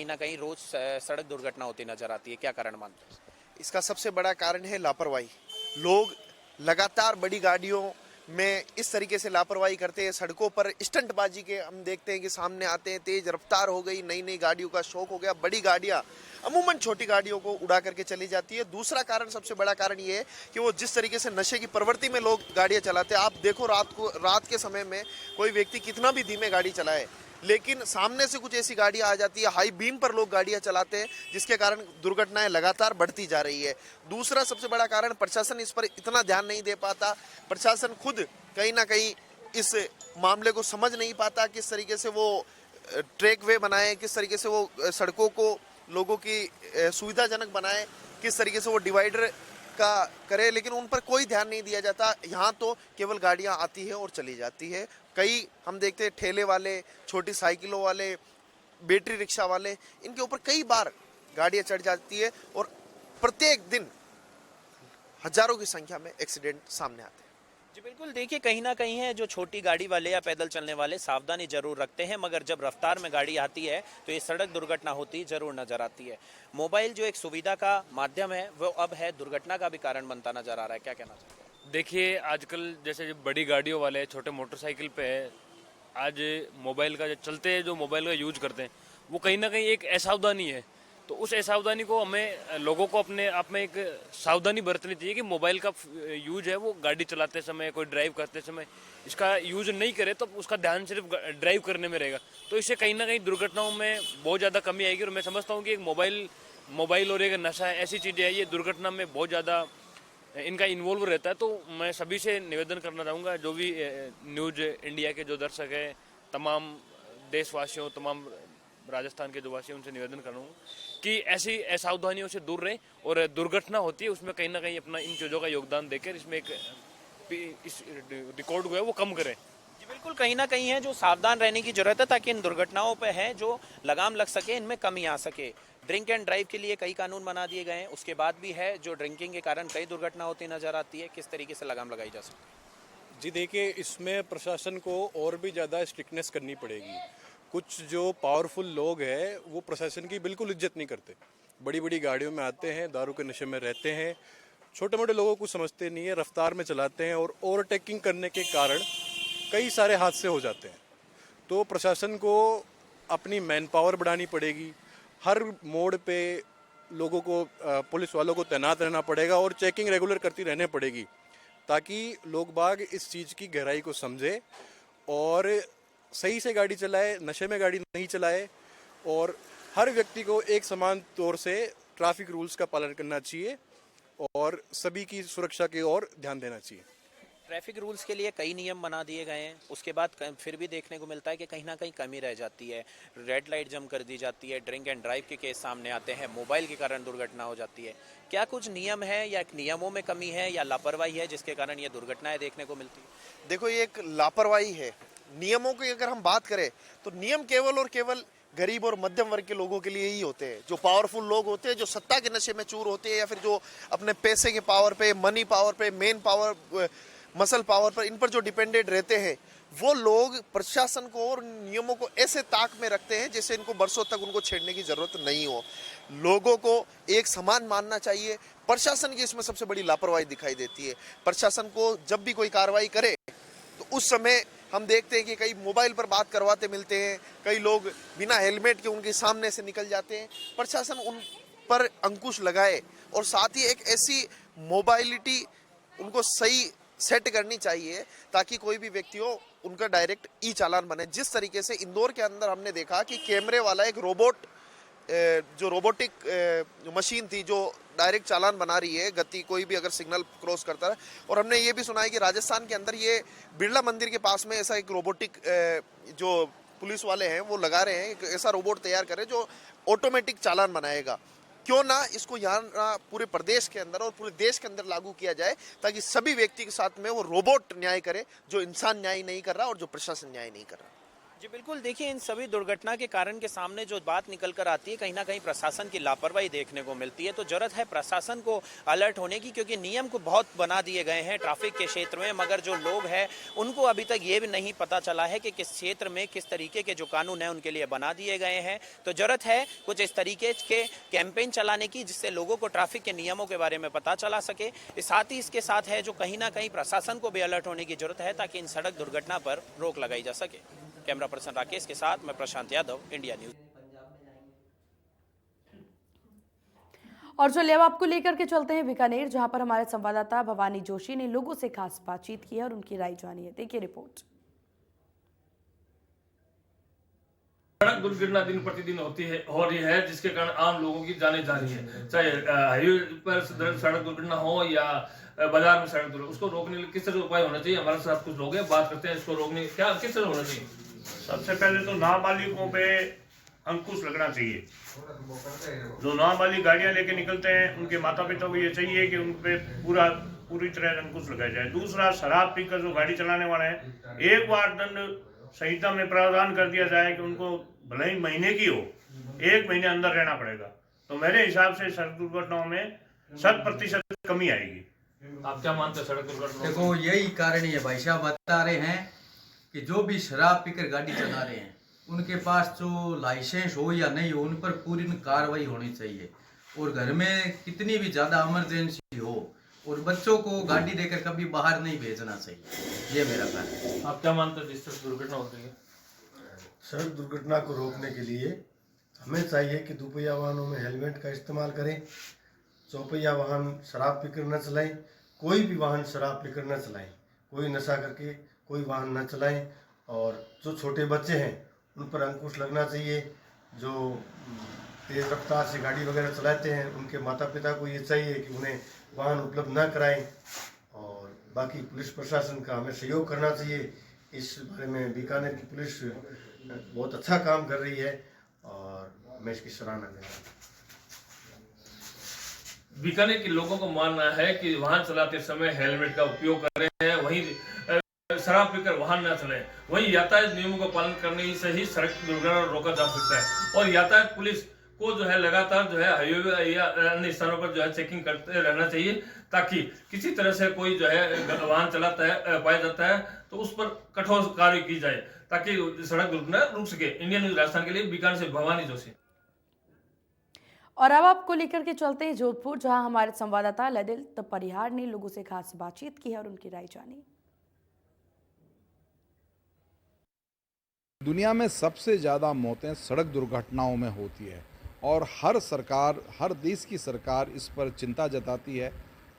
कहीं ना कहीं रोज सड़क दुर्घटना होती नजर आती है, क्या कारण मानते हैं? इसका सबसे बड़ा कारण है लापरवाही। लोग लगातार बड़ी गाड़ियों में इस तरीके से लापरवाही करते हैं। सड़कों पर स्टंटबाजी के हम देखते हैं कि सामने आते हैं, तेज रफ्तार हो गई, नई नई गाड़ियों का शौक हो गया, बड़ी गाड़ियां अमूमन छोटी गाड़ियों को उड़ा करके चली जाती है। दूसरा कारण, सबसे बड़ा कारण ये है कि वो जिस तरीके से नशे की प्रवृत्ति में लोग गाड़ियां चलाते हैं। आप देखो रात के समय में कोई व्यक्ति कितना भी धीमे गाड़ी चलाए, लेकिन सामने से कुछ ऐसी गाड़ियां आ जाती है, हाई बीम पर लोग गाड़ियां चलाते हैं, जिसके कारण दुर्घटनाएं लगातार बढ़ती जा रही है। दूसरा सबसे बड़ा कारण, प्रशासन इस पर इतना ध्यान नहीं दे पाता। प्रशासन खुद कहीं ना कहीं इस मामले को समझ नहीं पाता, किस तरीके से वो ट्रैक वे बनाए, किस तरीके से वो सड़कों को लोगों की सुविधाजनक बनाए, किस तरीके से वो डिवाइडर का करे, लेकिन उन पर कोई ध्यान नहीं दिया जाता। यहाँ तो केवल गाड़ियाँ आती है और चली जाती है। कई हम देखते हैं ठेले वाले, छोटी साइकिलों वाले, बैटरी रिक्शा वाले, इनके ऊपर कई बार गाड़ियाँ चढ़ जाती है और प्रत्येक दिन हजारों की संख्या में एक्सीडेंट सामने आते हैं। जी बिल्कुल, देखिए कहीं ना कहीं है जो छोटी गाड़ी वाले या पैदल चलने वाले सावधानी जरूर रखते हैं, मगर जब रफ्तार में गाड़ी आती है तो ये सड़क दुर्घटना होती जरूर नजर आती है। मोबाइल जो एक सुविधा का माध्यम है, वो अब है दुर्घटना का भी कारण बनता नजर आ रहा है, क्या कहना चाहिए? देखिए आजकल जैसे जो बड़ी गाड़ियों वाले छोटे मोटरसाइकिल पे है, आज मोबाइल का जो चलते हैं, जो मोबाइल का यूज करते हैं, वो कहीं ना कहीं एक असावधानी है। तो उस असावधानी को हमें लोगों को अपने आप में एक सावधानी बरतनी चाहिए कि मोबाइल का यूज है वो गाड़ी चलाते समय, कोई ड्राइव करते समय इसका यूज नहीं करे तो उसका ध्यान सिर्फ ड्राइव करने में रहेगा। तो इससे कहीं ना कहीं दुर्घटनाओं में बहुत ज़्यादा कमी आएगी। और मैं समझता हूँ कि एक मोबाइल और एक नशा ऐसी चीज़ें है, ये दुर्घटना में बहुत ज़्यादा इनका इन्वॉल्व रहता है। तो मैं सभी से निवेदन करना चाहूँगा, जो भी न्यूज इंडिया के जो दर्शक हैं, तमाम देशवासियों, तमाम राजस्थान के जो वासी हैं, उनसे निवेदन कर रहा हूँ कि ऐसी असावधानियों से दूर रहें और दुर्घटना होती है उसमें कहीं ना कहीं अपना इन चीज़ों का योगदान देकर इसमें एक इस रिकॉर्ड को है वो कम करें। जी बिल्कुल, कहीं ना कहीं है जो सावधान रहने की जरूरत है, ताकि इन दुर्घटनाओं पे है जो लगाम लग सके, इनमें कमी आ सके। ड्रिंक एंड ड्राइव के लिए कई कानून बना दिए गए हैं, उसके बाद भी है जो ड्रिंकिंग के कारण कई दुर्घटना होती नजर आती है, किस तरीके से लगाम लगाई जा सकती है? जी देखिए, इसमें प्रशासन को और भी ज़्यादा स्ट्रिक्टनेस करनी पड़ेगी। कुछ जो पावरफुल लोग हैं वो प्रशासन की बिल्कुल इज्जत नहीं करते, बड़ी बड़ी गाड़ियों में आते हैं, दारू के नशे में रहते हैं, छोटे मोटे लोगों को समझते नहीं है, रफ्तार में चलाते हैं और ओवरटेकिंग करने के कारण कई सारे हादसे हो जाते हैं। तो प्रशासन को अपनी मैन पावर बढ़ानी पड़ेगी, हर मोड़ पे लोगों को पुलिस वालों को तैनात रहना पड़ेगा और चेकिंग रेगुलर करती रहने पड़ेगी, ताकि लोग बाग इस चीज़ की गहराई को समझे और सही से गाड़ी चलाए, नशे में गाड़ी नहीं चलाए। और हर व्यक्ति को एक समान तौर से ट्रैफिक रूल्स का पालन करना चाहिए और सभी की सुरक्षा की ओर ध्यान देना चाहिए। ट्रैफिक रूल्स के लिए कई नियम बना दिए गए हैं, उसके बाद फिर भी देखने को मिलता है कि कहीं ना कहीं कमी रह जाती है। रेड लाइट जम कर दी जाती है, ड्रिंक एंड ड्राइव के केस सामने आते हैं, मोबाइल के कारण दुर्घटना हो जाती है। क्या कुछ नियम है या नियमों में कमी है या लापरवाही है जिसके कारण ये दुर्घटनाएं देखने को मिलती है? देखो, ये एक लापरवाही है। नियमों की अगर हम बात करें तो नियम केवल और केवल गरीब और मध्यम वर्ग के लोगों के लिए ही होते हैं। जो पावरफुल लोग होते हैं, जो सत्ता के नशे में चूर होते हैं, या फिर जो अपने पैसे के पावर पे, मनी पावर पे, मेन पावर, मसल पावर पर, इन पर जो डिपेंडेंट रहते हैं, वो लोग प्रशासन को और नियमों को ऐसे ताक में रखते हैं जैसे इनको बरसों तक उनको छेड़ने की जरूरत नहीं हो। लोगों को एक समान मानना चाहिए। प्रशासन की इसमें सबसे बड़ी लापरवाही दिखाई देती है। प्रशासन को जब भी कोई कार्रवाई करे तो उस समय हम देखते हैं कि कई मोबाइल पर बात करवाते मिलते हैं, कई लोग बिना हेलमेट के उनके सामने से निकल जाते हैं। प्रशासन उन पर अंकुश लगाए और साथ ही एक ऐसी मोबाइलिटी उनको सही सेट करनी चाहिए ताकि कोई भी व्यक्ति हो उनका डायरेक्ट ई चालान बने। जिस तरीके से इंदौर के अंदर हमने देखा कि कैमरे वाला एक रोबोट, जो रोबोटिक मशीन थी, जो डायरेक्ट चालान बना रही है गति, कोई भी अगर सिग्नल क्रॉस करता है। और हमने ये भी सुना है कि राजस्थान के अंदर ये बिरला मंदिर के पास में ऐसा एक रोबोटिक, जो पुलिस वाले हैं वो लगा रहे हैं, एक ऐसा रोबोट तैयार कर रहे हैं जो ऑटोमेटिक चालान बनाएगा। क्यों ना इसको यहाँ पूरे प्रदेश के अंदर और पूरे देश के अंदर लागू किया जाए, ताकि सभी व्यक्ति के साथ में वो रोबोट न्याय करे, जो इंसान न्याय नहीं कर रहा और जो प्रशासन न्याय नहीं कर रहा। जी बिल्कुल, देखिए इन सभी दुर्घटना के कारण के सामने जो बात निकल कर आती है, कहीं ना कहीं प्रशासन की लापरवाही देखने को मिलती है। तो जरूरत है प्रशासन को अलर्ट होने की, क्योंकि नियम को बहुत बना दिए गए हैं ट्रैफिक के क्षेत्र में, मगर जो लोग हैं उनको अभी तक ये भी नहीं पता चला है कि किस क्षेत्र में किस तरीके के जो कानून है उनके लिए बना दिए गए हैं। तो जरूरत है कुछ इस तरीके के कैंपेन चलाने की, जिससे लोगों को ट्रैफिक के नियमों के बारे में पता चला सके। साथ ही इसके साथ है जो कहीं ना कहीं प्रशासन को भी अलर्ट होने की जरूरत है, ताकि इन सड़क दुर्घटना पर रोक लगाई जा सके। कैमरा पर्सन राकेश के साथ मैं प्रशांत यादव, इंडिया न्यूज। और चलिए अब आपको लेकर के चलते हैं बीकानेर, जहां पर हमारे संवाददाता भवानी जोशी ने लोगों से खास बातचीत की है और उनकी राय जानी है। देखिए रिपोर्ट। सड़क दुर्घटना दिन प्रतिदिन हो रही है, जिसके कारण आम लोगों की जाने जा रही है। चाहे हाईवे पर सड़क दुर्घटना हो या बाजार में सड़क दुर्घटना, उसको रोकने के लिए किस तरह का उपाय होना चाहिए? हमारे साथ कुछ लोग हैं, बात करते हैं इसको रोकने क्या किस तरह होना चाहिए। सबसे पहले तो नाबालिगों पे अंकुश लगना चाहिए। जो नाबालिग गाड़ियां लेके निकलते हैं उनके माता पिता को ये चाहिए कि उन पे पूरी तरह अंकुश लगाया जाए। दूसरा, शराब पीकर जो गाड़ी चलाने वाले हैं, एक बार दंड संहिता में प्रावधान कर दिया जाए कि उनको भले ही महीने की हो, 1 महीने अंदर रहना पड़ेगा। तो मेरे हिसाब से सड़क दुर्घटनाओं में 100% कमी आएगी। आप क्या मानते हैं सड़क दुर्घटना? देखो, यही कारण है, भाई साहब बता रहे हैं कि जो भी शराब पीकर गाड़ी चला रहे हैं उनके पास जो लाइसेंस हो या नहीं हो, उन पर पूरी कार्रवाई होनी चाहिए। और घर में कितनी भी ज़्यादा इमरजेंसी हो और बच्चों को गाड़ी देकर कभी बाहर नहीं भेजना चाहिए। ये मेरा कारण है। आप क्या मानते हैं जिस तरह दुर्घटना होती है? सड़क दुर्घटना को रोकने के लिए हमें चाहिए कि दोपहिया वाहनों में हेलमेट का इस्तेमाल करें, चौपहिया वाहन शराब पीकर न चलाएं, कोई भी वाहन शराब पीकर न चलाएं, कोई नशा करके कोई वाहन न चलाएं। और जो छोटे बच्चे हैं उन पर अंकुश लगना चाहिए। जो तेज़ रफ्तार से गाड़ी वगैरह चलाते हैं उनके माता पिता को ये चाहिए कि उन्हें वाहन उपलब्ध न कराएं। और बाकी पुलिस प्रशासन का हमें सहयोग करना चाहिए। इस बारे में बीकानेर की पुलिस बहुत अच्छा काम कर रही है और मैं इसकी सराहना करूँगा। बीकानेर के लोगों को मानना है कि वाहन चलाते समय हेलमेट का उपयोग कर रहे हैं, वहीं शराब पीकर वाहन न चले, वहीं यातायात नियमों का पालन करने से ही सड़क दुर्घटना रोका जा सकता है। और यातायात पुलिस को जो है लगातार जो है हाईवे या अन्य स्थानों पर जो है चेकिंग करते रहना चाहिए, ताकि किसी तरह से कोई जो है वाहन चलाता है पाया जाता है तो उस पर कठोर कार्रवाई की जाए, ताकि सड़क दुर्घटना रुक सके। इंडियन न्यूज राजस्थान के लिए बीकानेर से भवानी जोशी। और अब आपको लेकर के चलते हैं जोधपुर, जहां हमारे संवाददाता ललित परिहार ने लोगों से खास बातचीत की है और उनकी राय जानी। दुनिया में सबसे ज़्यादा मौतें सड़क दुर्घटनाओं में होती है और हर सरकार, हर देश की सरकार इस पर चिंता जताती है,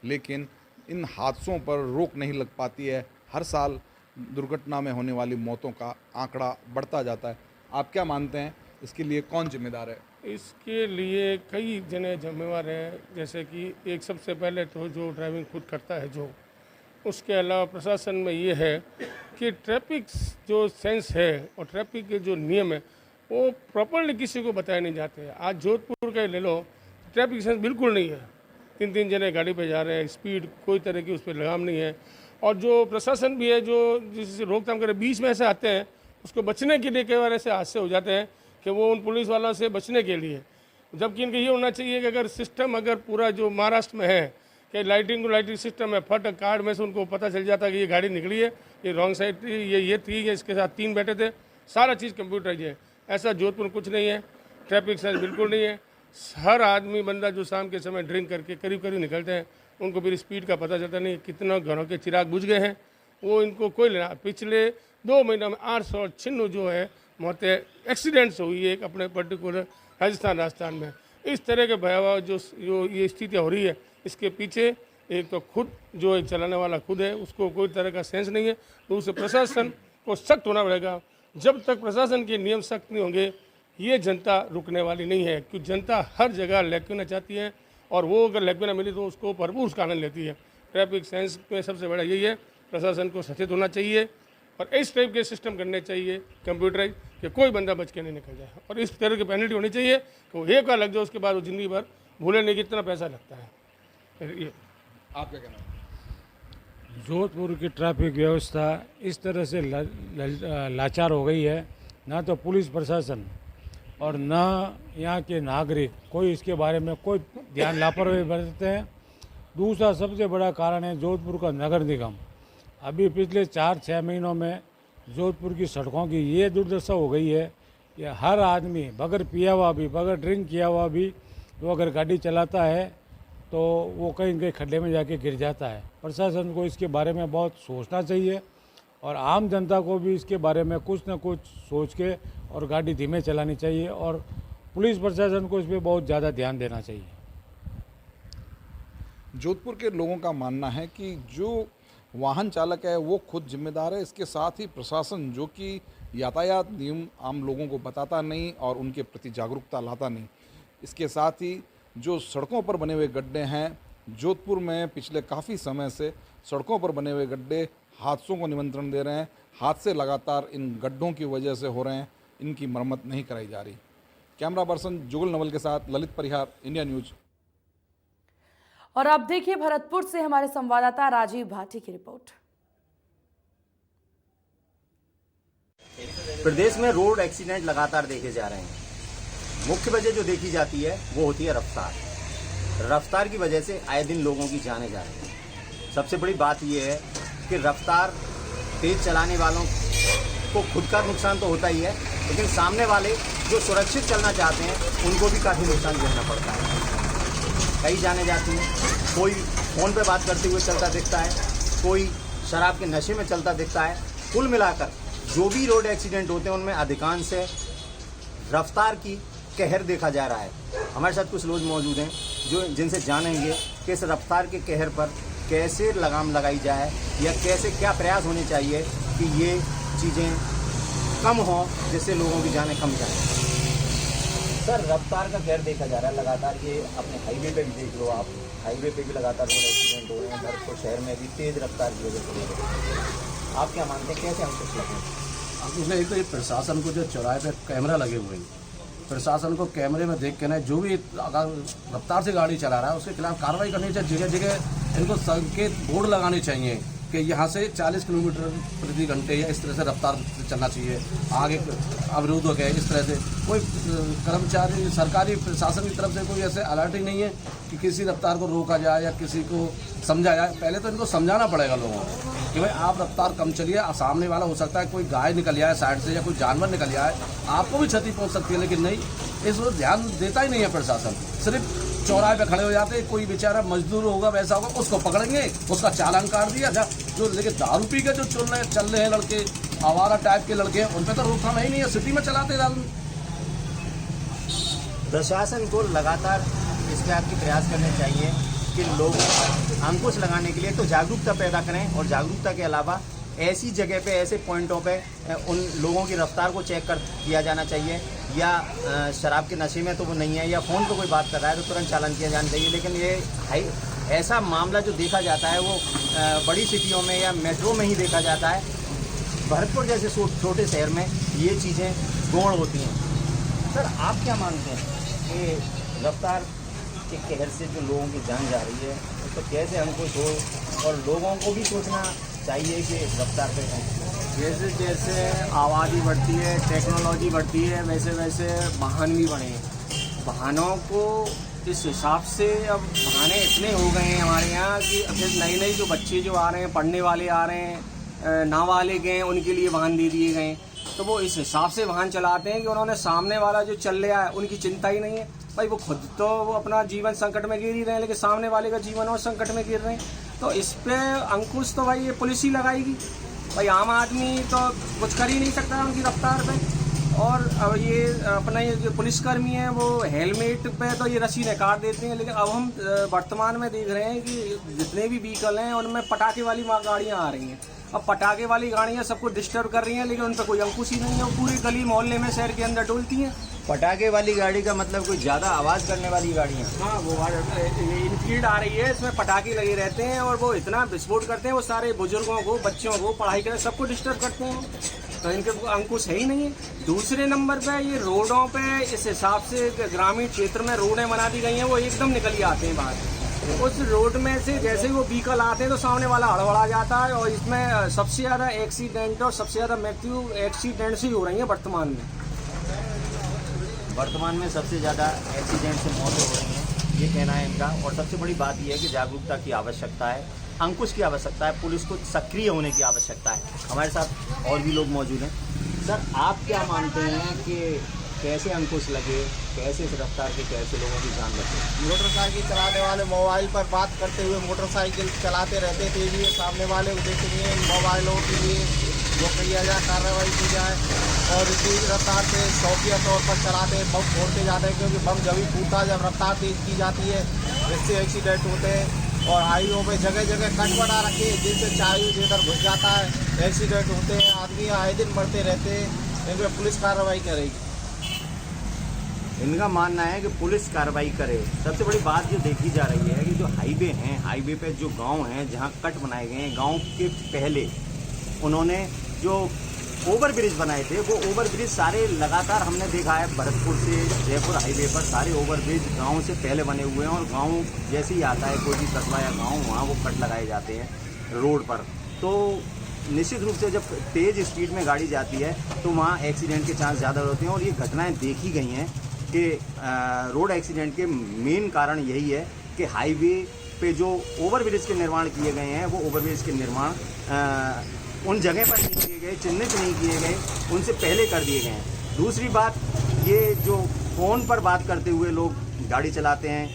लेकिन इन हादसों पर रोक नहीं लग पाती है। हर साल दुर्घटना में होने वाली मौतों का आंकड़ा बढ़ता जाता है। आप क्या मानते हैं, इसके लिए कौन जिम्मेदार है? इसके लिए कई जने जिम्मेवार हैं। जैसे कि एक सबसे पहले तो जो ड्राइविंग खुद करता है, जो उसके अलावा प्रशासन में ये है कि ट्रैफिक जो सेंस है और ट्रैफिक के जो नियम है वो प्रॉपरली किसी को बताए नहीं जाते हैं। आज जोधपुर का ले लो, ट्रैफिक सेंस बिल्कुल नहीं है। 3 जने गाड़ी पे जा रहे हैं, स्पीड कोई तरह की उस पर लगाम नहीं है। और जो प्रशासन भी है जो जिससे रोकथाम करे, बीच में ऐसे आते हैं, उसको बचने के लिए कई बार ऐसे हादसे हो जाते हैं कि वो उन पुलिस वालों से बचने के लिए, जबकि इनका ये होना चाहिए कि अगर सिस्टम अगर पूरा जो महाराष्ट्र में है कि लाइटिंग सिस्टम है, फट कार्ड में से उनको पता चल जाता है कि ये गाड़ी निकली है, ये रॉन्ग साइड थी, ये थी, ये इसके साथ 3 बैठे थे, सारा चीज़ कंप्यूटराइज है। ऐसा जोधपुर में कुछ नहीं है, ट्रैफिक सेंस बिल्कुल नहीं है। हर आदमी बंदा जो शाम के समय ड्रिंक करके करीब निकलते हैं, उनको फिर स्पीड का पता चलता नहीं, कितना घरों के चिराग बुझ गए हैं, वो इनको कोई लेना। पिछले 2 महीनों में 896 जो है मौतें एक्सीडेंट्स हुई है एक अपने पर्टिकुलर राजस्थान में। इस तरह के भयावह जो ये स्थितियाँ हो रही है, इसके पीछे एक तो खुद जो एक चलाने वाला खुद है, उसको कोई तरह का सेंस नहीं है। दूसरे प्रशासन को सख्त होना पड़ेगा। जब तक प्रशासन के नियम सख्त नहीं होंगे, ये जनता रुकने वाली नहीं है, क्योंकि जनता हर जगह लेक्यूना चाहती है और वो अगर लेक्यूना मिली तो उसको भरपूर उसका आनंद लेती है। ट्रैफिक सेंस में सबसे बड़ा यही है, प्रशासन को सचेत होना चाहिए और इस टाइप के सिस्टम करने चाहिए कंप्यूटराइज, कि कोई बंदा बच के नहीं निकल जाए। और इस तरह की पेनल्टी होनी चाहिए कि वो एक बार लग जाए, उसके बाद वो जिंदगी भर भूले नहीं कितना पैसा लगता है। ये आप क्या कहना है? जोधपुर की ट्रैफिक व्यवस्था इस तरह से लाचार हो गई है ना तो पुलिस प्रशासन और ना यहाँ के नागरिक कोई इसके बारे में कोई ध्यान लापरवाही बरतते हैं। दूसरा सबसे बड़ा कारण है जोधपुर का नगर निगम। अभी पिछले 4-6 महीनों में जोधपुर की सड़कों की ये दुर्दशा हो गई है कि हर आदमी बगैर पिया हुआ भी, बगैर ड्रिंक किया हुआ भी, वो अगर गाड़ी चलाता है तो वो कहीं कहीं खड्डे में जाके गिर जाता है। प्रशासन को इसके बारे में बहुत सोचना चाहिए और आम जनता को भी इसके बारे में कुछ न कुछ सोच के और गाड़ी धीमे चलानी चाहिए और पुलिस प्रशासन को इस पर बहुत ज़्यादा ध्यान देना चाहिए। जोधपुर के लोगों का मानना है कि जो वाहन चालक है वो खुद जिम्मेदार है, इसके साथ ही प्रशासन जो कि यातायात नियम आम लोगों को बताता नहीं और उनके प्रति जागरूकता लाता नहीं। इसके साथ ही जो सड़कों पर बने हुए गड्ढे हैं, जोधपुर में पिछले काफ़ी समय से सड़कों पर बने हुए गड्ढे हादसों को निमंत्रण दे रहे हैं। हादसे लगातार इन गड्ढों की वजह से हो रहे हैं, इनकी मरम्मत नहीं कराई जा रही। कैमरा पर्सन जुगल नवल के साथ ललित परिहार, इंडिया न्यूज। और अब देखिए भरतपुर से हमारे संवाददाता राजीव भाटी की रिपोर्ट। प्रदेश में रोड एक्सीडेंट लगातार देखे जा रहे हैं। मुख्य वजह जो देखी जाती है वो होती है रफ्तार। रफ्तार की वजह से आए दिन लोगों की जानें जा रही हैं। सबसे बड़ी बात यह है कि रफ्तार तेज चलाने वालों को खुद का नुकसान तो होता ही है, लेकिन सामने वाले जो सुरक्षित चलना चाहते हैं उनको भी काफ़ी नुकसान झेलना पड़ता है। कई जाने जाती हैं, कोई फ़ोन पे बात करते हुए चलता दिखता है, कोई शराब के नशे में चलता दिखता है। कुल मिलाकर जो भी रोड एक्सीडेंट होते हैं उनमें अधिकांश रफ्तार की कहर देखा जा रहा है। हमारे साथ कुछ लोग मौजूद हैं जो जिनसे जानेंगे कि इस रफ्तार के कहर पर कैसे लगाम लगाई जाए या कैसे क्या प्रयास होने चाहिए कि ये चीज़ें कम हों, जिससे लोगों की जानें कम जाएं। सर, रफ्तार का कहर देखा जा रहा है लगातार। ये अपने हाईवे पे भी देख लो आप, हाईवे पे भी लगातार रोड एक्सीडेंट हो रहे हैं। भरतपुर शहर में भी तेज़ रफ्तार की वजह से हो रहे हैं। आप क्या मानते हैं, कैसे हम कुछ लगें? इसमें एक तो ये प्रशासन को जो चौराहे पे कैमरा लगे हुए हैं, प्रशासन को कैमरे में देख के ना जो भी अगर रफ्तार से गाड़ी चला रहा है उसके खिलाफ कार्रवाई करनी चाहिए। जगह जगह इनको संकेत बोर्ड लगाने चाहिए कि यहाँ से 40 किलोमीटर प्रति घंटे या इस तरह से रफ्तार चलना चाहिए, आगे अवरोध हो गए। इस तरह से कोई कर्मचारी सरकारी प्रशासन की तरफ से कोई ऐसे अलर्ट ही नहीं है कि किसी रफ्तार को रोका जाए या किसी को समझाया जाए। पहले तो इनको समझाना पड़ेगा लोगों को कि भाई आप रफ्तार कम चलिए। सामने वाला हो सकता है कोई गाय निकल जाए साइड से या कोई जानवर निकल जाए, आपको भी क्षति पहुँच सकती है, लेकिन नहीं, इस पर ध्यान देता ही नहीं है प्रशासन। सिर्फ चौराहे पे खड़े हो जाते हैं, कोई बेचारा मजदूर होगा वैसा होगा उसको पकड़ेंगे, उसका चालान काट दिया जा। जो लेकिन दारू पी के जो चल रहे हैं लड़के, आवारा टाइप के लड़के, उन पे तो रोकथाम ही नहीं है, सिटी में चलाते दारू। प्रशासन को लगातार इस बात की प्रयास करने चाहिए कि लोग अंकुश लगाने के लिए तो जागरूकता पैदा करें, और जागरूकता के अलावा ऐसी जगह पे, ऐसे पॉइंटों पे उन लोगों की रफ्तार को चेक कर किया जाना चाहिए। या शराब के नशे में तो वो नहीं है, या फ़ोन पे कोई बात कर रहा है तो तुरंत चालान किया जाना चाहिए। लेकिन ये ऐसा मामला जो देखा जाता है वो बड़ी सिटियों में या मेट्रो में ही देखा जाता है। भरतपुर जैसे छोटे शहर में ये चीज़ें गौण होती हैं। सर, आप क्या मानते हैं कि रफ्तार के कहर से जो लोगों की जान जा रही है उस पर कैसे अंकुश हो, और लोगों को भी सोचना चाहिए कि रफ्तार पे जैसे जैसे आबादी बढ़ती है, टेक्नोलॉजी बढ़ती है, वैसे वैसे वाहन भी बढ़े हैं। वाहनों को इस हिसाब से अब बहाने इतने हो गए हैं हमारे यहाँ कि अब नए नए जो बच्चे जो आ रहे हैं, पढ़ने वाले आ रहे हैं, नाबालिग हैं, उनके लिए वाहन दे दिए गए, तो वो इस हिसाब से वाहन चलाते हैं कि उन्होंने सामने वाला जो चल रहा है उनकी चिंता ही नहीं है। भाई वो खुद तो वो अपना जीवन संकट में गिर ही रहे हैं, लेकिन सामने वाले का जीवन और संकट में गिर रहे हैं। तो इस पर अंकुश तो भाई ये पुलिस ही लगाएगी। भाई आम आदमी तो कुछ कर ही नहीं सकता उनकी रफ्तार पे। और अब ये अपना ये जो पुलिसकर्मी हैं वो हेलमेट पे तो ये रस्सी निकाल देते हैं, लेकिन अब हम वर्तमान में देख रहे हैं कि जितने भी व्हीकल हैं उनमें पटाखे वाली गाड़ियाँ आ रही हैं। अब पटाखे वाली गाड़ियाँ सबको डिस्टर्ब कर रही हैं, लेकिन उन पर कोई अंकुश ही नहीं है। वो पूरी गली मोहल्ले में शहर के अंदर डोलती हैं। पटाखे वाली गाड़ी का मतलब कोई ज़्यादा आवाज़ करने वाली गाड़ियाँ? हाँ, वो इनफील्ड आ रही है, इसमें पटाखे लगे रहते हैं और वो इतना विस्फोट करते हैं, वो सारे बुजुर्गों को, बच्चों को, पढ़ाई करने सबको डिस्टर्ब करते हैं। तो इनके अंकुश है ही नहीं है। दूसरे नंबर पे ये रोडों पे इस हिसाब से ग्रामीण क्षेत्र में रोडें बना दी गई हैं, वो एकदम निकल के आते हैं बाहर। उस रोड में से जैसे ही वो व्हीकल आते हैं तो सामने वाला हड़बड़ा जाता है, और इसमें सबसे ज़्यादा एक्सीडेंट और सबसे ज़्यादा मृत्यु एक्सीडेंट से ही हो रही है वर्तमान में। वर्तमान में सबसे ज़्यादा एक्सीडेंट से मौतें हो रही हैं, ये कहना है इनका। और सबसे बड़ी बात यह है कि जागरूकता की आवश्यकता है, अंकुश की आवश्यकता है, पुलिस को सक्रिय होने की आवश्यकता है। हमारे साथ और भी लोग मौजूद हैं। सर, आप क्या मानते हैं कि कैसे अंकुश लगे, कैसे इस रफ्तार के कैसे लोगों की जान बचे? मोटरसाइकिल चलाने वाले मोबाइल पर बात करते हुए मोटरसाइकिल चलाते रहते थे, ये सामने वाले को देखेंगे, मोबाइलों के लिए जो किया जाए कार्रवाई की जाए। और इसी रफ्तार से शौकिया तौर पर चलाते हैं, बम फोड़ते जाते हैं, क्योंकि बम जब ही फूटता जब रफ्तार तेज की जाती है, इससे एक्सीडेंट होते हैं। और हाईवे पे जगह जगह कट बना रखे हैं, जिससे चाय इधर घुस जाता है, एक्सीडेंट होते हैं, आदमी आए दिन मरते रहते हैं। इन पर पुलिस कार्रवाई करेगी। इनका मानना है कि पुलिस कार्रवाई करे। सबसे बड़ी बात जो देखी जा रही है कि जो हाईवे हैं, हाईवे पे जो गांव हैं जहां कट बनाए गए हैं, गांव के पहले उन्होंने जो ओवर ब्रिज बनाए थे, वो ओवर ब्रिज सारे लगातार हमने देखा है भरतपुर से जयपुर हाईवे पर सारे ओवर ब्रिज गाँव से पहले बने हुए हैं। और गाँव जैसे ही आता है कोई भी कस्बा या गाँव, वहाँ वो कट लगाए जाते हैं रोड पर। तो निश्चित रूप से जब तेज़ स्पीड में गाड़ी जाती है तो वहाँ एक्सीडेंट के चांस ज़्यादा होते हैं। और ये घटनाएँ देखी गई हैं कि रोड एक्सीडेंट के मेन कारण यही है कि हाईवे पे जो ओवर ब्रिज के निर्माण किए गए हैं, वो ओवर ब्रिज के निर्माण उन जगह पर नहीं किए गए, चिन्हित नहीं किए गए, उनसे पहले कर दिए गए हैं। दूसरी बात, ये जो फ़ोन पर बात करते हुए लोग गाड़ी चलाते हैं,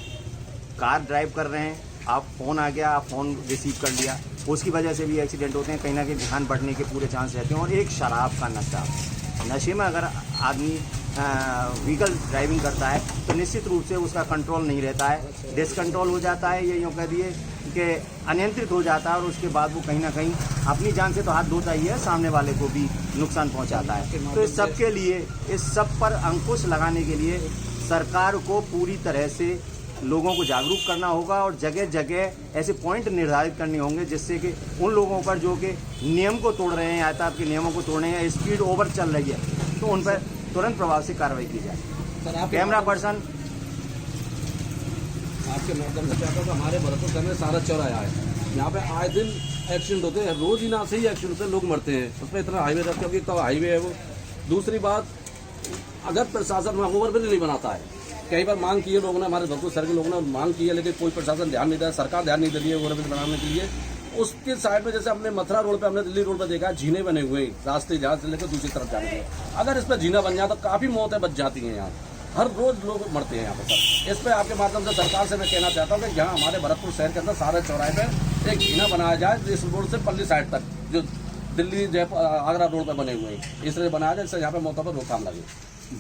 कार ड्राइव कर रहे हैं, आप फ़ोन आ गया, आप फ़ोन रिसीव कर लिया, उसकी वजह से भी एक्सीडेंट होते हैं। कहीं ना कहीं ध्यान बढ़ने के पूरे चांस रहते हैं। और एक शराब का नशा, नशे में अगर आदमी व्हीकल ड्राइविंग करता है तो निश्चित रूप से उसका कंट्रोल नहीं रहता है, डिसकंट्रोल हो जाता है, ये यूँ कह दिए कि अनियंत्रित हो जाता है। और उसके बाद वो कहीं ना कहीं अपनी जान से तो हाथ धोता ही है, सामने वाले को भी नुकसान पहुंचाता है। तो इस सब के लिए, इस सब पर अंकुश लगाने के लिए सरकार को पूरी तरह से लोगों को जागरूक करना होगा और जगह जगह ऐसे पॉइंट निर्धारित करने होंगे जिससे कि उन लोगों पर जो कि नियम को तोड़ रहे हैं, यातायात के नियमों को तोड़ रहे हैं, स्पीड ओवर चल रही है, तो उन पर तुरंत प्रभाव से कार्रवाई की जाए। कैमरा पर्सन आपके माध्यम से चाहता हूँ, हमारे भरतपुर शहर में सारा चौराहा है, यहाँ पे आए दिन एक्सीडेंट होते हैं, रोज ही ना से ही एक्सीडेंट होते हैं, लोग मरते हैं। उसमें इतना हाईवे रहता है, क्योंकि हाईवे है वो। दूसरी बात, अगर प्रशासन वहाँ ओवर ब्रिज नहीं बनाता है, कई बार मांग की है लोगों ने, हमारे भरतपुर शहर के लोगों ने मांग की है, लेकिन कोई प्रशासन ध्यान नहीं दिया, सरकार ध्यान नहीं दे रही है ओवर ब्रिज बनाने के लिए। उसके साइड में जैसे हमने मथुरा रोड पे, हमने दिल्ली रोड पे देखा, झीने बने हुए रास्ते जहाँ से लेकर दूसरी तरफ जाने के। अगर इस पर झीना बन जाए तो काफ़ी मौतें बच जाती हैं। यहाँ हर रोज लोग मरते हैं यहाँ पर सर। इस पर आपके माध्यम से सरकार से मैं कहना चाहता हूँ कि यहाँ हमारे भरतपुर शहर के अंदर सारे चौराहे पे एक झीना बनाया जाए, इस रोड से पल्ली साइड तक, जो दिल्ली जयपुर आगरा रोड पर बने हुए हैं, इसलिए बनाया जाए जिससे यहाँ पे मौतों पर रोकथाम लगे।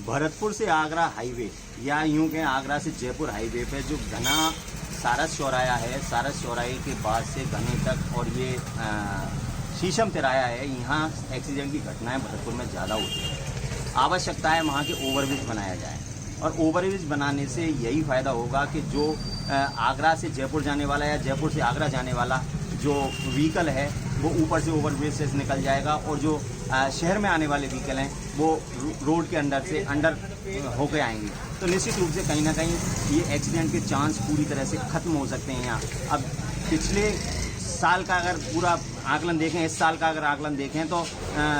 भरतपुर से आगरा हाईवे या यूं कहें आगरा से जयपुर हाईवे पे जो घना सारस चौराया है, सारस चौराहे के बाद से घने तक और ये शीशम तिराया है, यहाँ एक्सीडेंट की घटनाएं भरतपुर में ज़्यादा होती है। आवश्यकता है वहाँ के ओवरब्रिज बनाया जाए, और ओवरब्रिज बनाने से यही फ़ायदा होगा कि जो आगरा से जयपुर जाने वाला या जयपुर से आगरा जाने वाला जो व्हीकल है वो ऊपर से ओवरब्रिज से निकल जाएगा, और जो शहर में आने वाले व्हीकल हैं वो रोड के अंदर से अंडर होकर आएंगे। तो निश्चित रूप से कहीं ना कहीं ये एक्सीडेंट के चांस पूरी तरह से ख़त्म हो सकते हैं यहाँ। अब पिछले साल का अगर पूरा आकलन देखें, इस साल का अगर आकलन देखें तो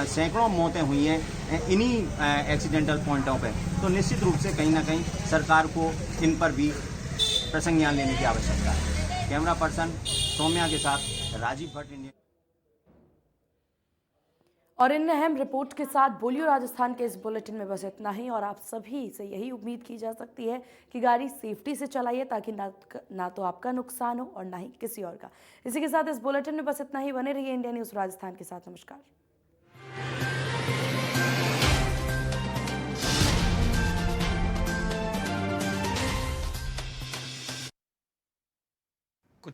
सैकड़ों मौतें हुई हैं इन्हीं एक्सीडेंटल पॉइंटों पे। तो निश्चित रूप से कहीं ना कहीं सरकार को इन पर भी प्रसंज्ञान लेने की आवश्यकता है। कैमरा पर्सन सौम्या के साथ राजीव भट्ट, इंडिया। और इन अहम रिपोर्ट के साथ बोलियो राजस्थान के इस बुलेटिन में बस इतना ही। और आप सभी से यही उम्मीद की जा सकती है कि गाड़ी सेफ्टी से चलाइए, ताकि ना तो आपका नुकसान हो और ना ही किसी और का। इसी के साथ इस बुलेटिन में बस इतना ही। बने रहिए इंडिया न्यूज़ राजस्थान के साथ। नमस्कार।